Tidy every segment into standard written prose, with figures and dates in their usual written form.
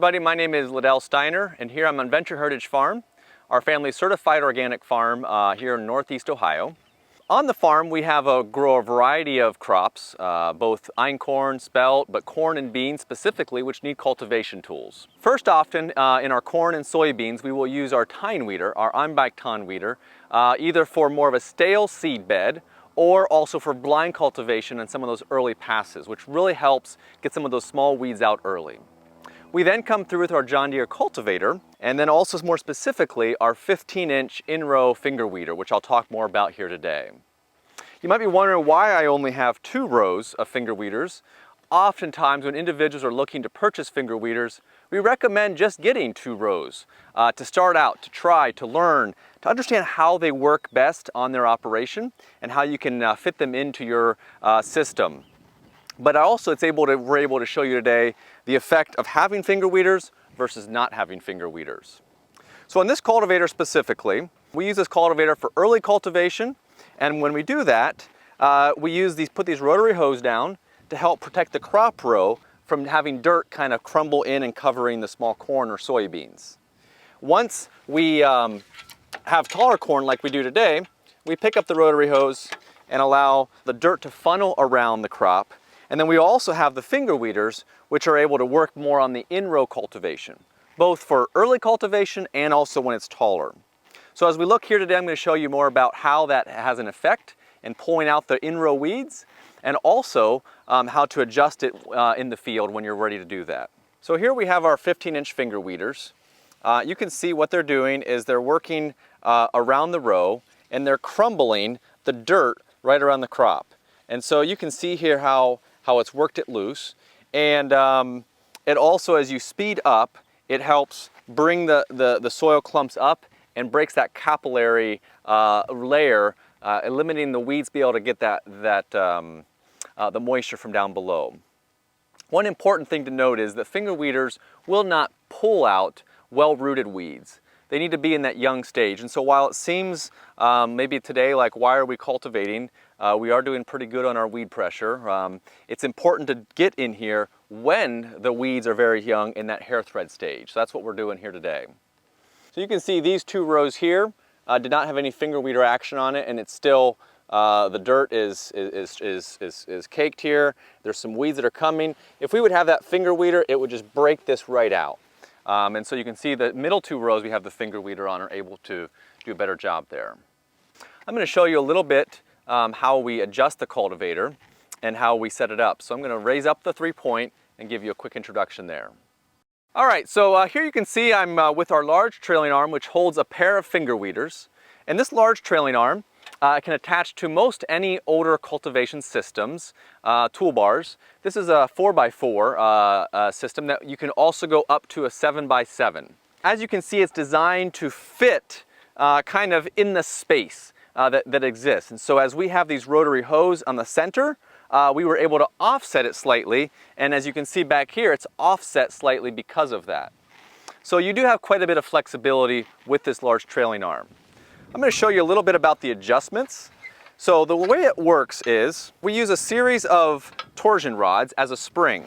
everybody, my name is Liddell Steiner, and here I'm on Venture Heritage Farm, our family's certified organic farm here in Northeast Ohio. On the farm we grow a variety of crops, both einkorn, spelt, but corn and beans specifically, which need cultivation tools. First, often in our corn and soybeans we will use our tine weeder, our Einbike tine weeder, either for more of a stale seed bed or also for blind cultivation in some of those early passes, which really helps get some of those small weeds out early. We then come through with our John Deere cultivator, and then also more specifically our 15-inch in-row finger weeder, which I'll talk more about here today. You might be wondering why I only have 2 rows of finger weeders. Oftentimes when individuals are looking to purchase finger weeders, we recommend just getting 2 rows to start out, to try, to learn, to understand how they work best on their operation and how you can fit them into your system. But also we're able to show you today the effect of having finger weeders versus not having finger weeders. So on this cultivator specifically, we use this cultivator for early cultivation, and when we do that, we put these rotary hose down to help protect the crop row from having dirt kind of crumble in and covering the small corn or soybeans. Once we have taller corn like we do today, we pick up the rotary hose and allow the dirt to funnel around the crop. And then we also have the finger weeders, which are able to work more on the in-row cultivation, both for early cultivation and also when it's taller. So as we look here today, I'm going to show you more about how that has an effect in pulling out the in-row weeds, and also how to adjust it in the field when you're ready to do that. So here we have our 15-inch finger weeders. You can see what they're doing is they're working around the row, and they're crumbling the dirt right around the crop. And so you can see here how it's worked it loose, and it also, as you speed up, it helps bring the soil clumps up and breaks that capillary layer, eliminating the weeds, be able to get the moisture from down below. One important thing to note is that finger weeders will not pull out well-rooted weeds. They need to be in that young stage. And so while it seems maybe today like why are we cultivating, we are doing pretty good on our weed pressure. It's important to get in here when the weeds are very young in that hair thread stage. So that's what we're doing here today. So you can see these 2 rows here did not have any finger weeder action on it, and it's still the dirt is caked here. There's some weeds that are coming. If we would have that finger weeder, it would just break this right out. And so you can see the middle 2 rows we have the finger weeder on are able to do a better job there. I'm going to show you a little bit how we adjust the cultivator and how we set it up. So I'm going to raise up the 3-point and give you a quick introduction there. Alright, so here you can see I'm with our large trailing arm, which holds a pair of finger weeders. And this large trailing arm can attach to most any older cultivation systems, toolbars. This is a 4x4 system that you can also go up to a 7x7. As you can see, it's designed to fit kind of in the space that exists. And so as we have these rotary hose on the center, we were able to offset it slightly, and as you can see back here, it's offset slightly because of that. So you do have quite a bit of flexibility with this large trailing arm. I'm going to show you a little bit about the adjustments. So the way it works is we use a series of torsion rods as a spring,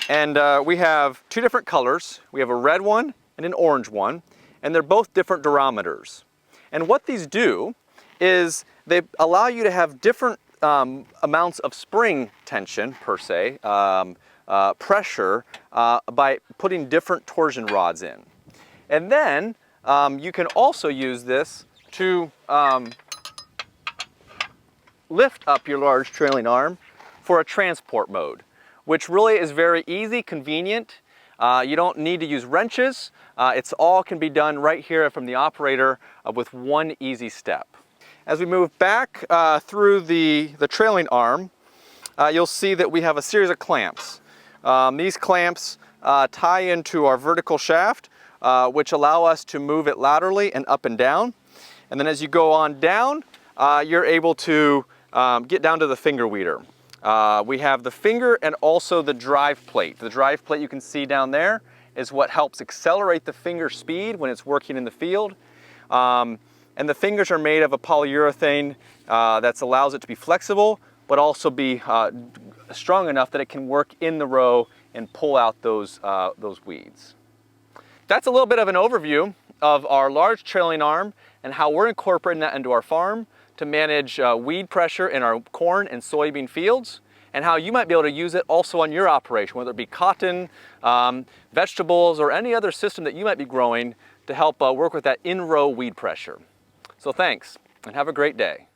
and we have 2 different colors. We have a red one and an orange one, and they're both different durometers. And what these do is they allow you to have different amounts of spring tension per se, pressure, by putting different torsion rods in. And then you can also use this to lift up your large trailing arm for a transport mode, which really is very easy, convenient. You don't need to use wrenches. It's all can be done right here from the operator with one easy step. As we move back through the trailing arm, you'll see that we have a series of clamps. These clamps tie into our vertical shaft, which allow us to move it laterally and up and down. And then as you go on down, you're able to get down to the finger weeder. We have the finger and also the drive plate. The drive plate you can see down there is what helps accelerate the finger speed when it's working in the field. And the fingers are made of a polyurethane that allows it to be flexible, but also be strong enough that it can work in the row and pull out those weeds. That's a little bit of an overview of our large trailing arm and how we're incorporating that into our farm to manage weed pressure in our corn and soybean fields, and how you might be able to use it also on your operation, whether it be cotton, vegetables, or any other system that you might be growing to help work with that in-row weed pressure. So thanks, and have a great day.